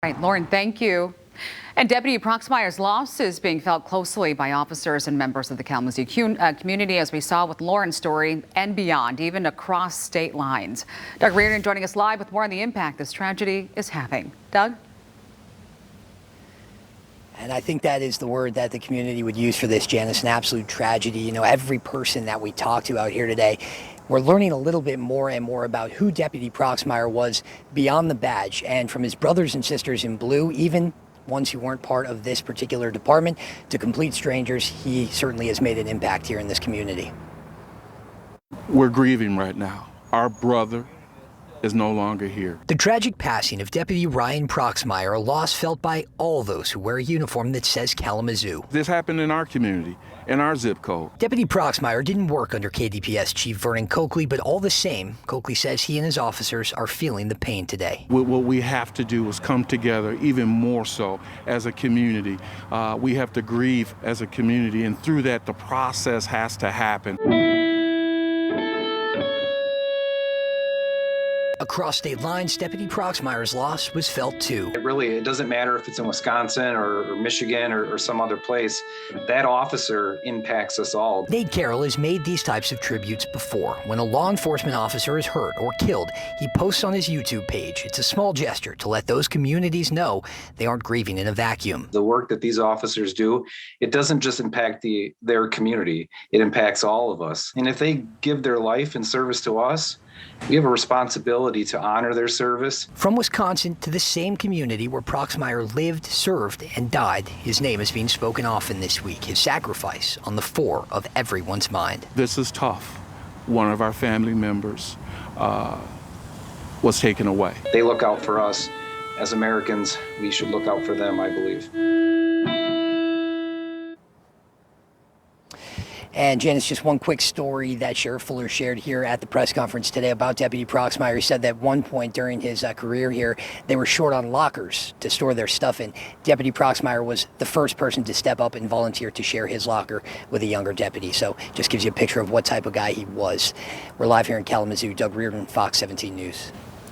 Right, Lauren, thank you. And Deputy Proxmire's loss is being felt closely by officers and members of the Kalamazoo community, as we saw with Lauren's story, and beyond, even across state lines. Doug Reardon joining us live with more on the impact this tragedy is having. Doug? And I think that is the word that the community would use for this, Janice, an absolute tragedy. You know, every person that we talked to out here today, we're learning a little bit more and more about who Deputy Proxmire was beyond the badge. And from his brothers and sisters in blue, even ones who weren't part of this particular department, to complete strangers, he certainly has made an impact here in this community. We're grieving right now. Our brother is no longer here. The tragic passing of Deputy Ryan Proxmire, a loss felt by all those who wear a uniform that says Kalamazoo. This happened in our community, in our zip code. Deputy Proxmire didn't work under KDPS Chief Vernon Coakley, but all the same, Coakley says he and his officers are feeling the pain today. What we have to do is come together even more so as a community. We have to grieve as a community, and through that, the process has to happen. Across state lines, Deputy Proxmire's loss was felt too. It doesn't matter if it's in Wisconsin or Michigan or some other place. That officer impacts us all. Nate Carroll has made these types of tributes before. When a law enforcement officer is hurt or killed, he posts on his YouTube page. It's a small gesture to let those communities know they aren't grieving in a vacuum. The work that these officers do, it doesn't just impact their community, it impacts all of us. And if they give their life in service to us, we have a responsibility to honor their service. From Wisconsin to the same community where Proxmire lived, served, and died, his name is being spoken often this week. His sacrifice on the fore of everyone's mind. This is tough. One of our family members was taken away. They look out for us. As Americans, we should look out for them, I believe. And Janice, just one quick story that Sheriff Fuller shared here at the press conference today about Deputy Proxmire. He said that at one point during his career here, they were short on lockers to store their stuff in. Deputy Proxmire was the first person to step up and volunteer to share his locker with a younger deputy. So just gives you a picture of what type of guy he was. We're live here in Kalamazoo. Doug Reardon, Fox 17 News.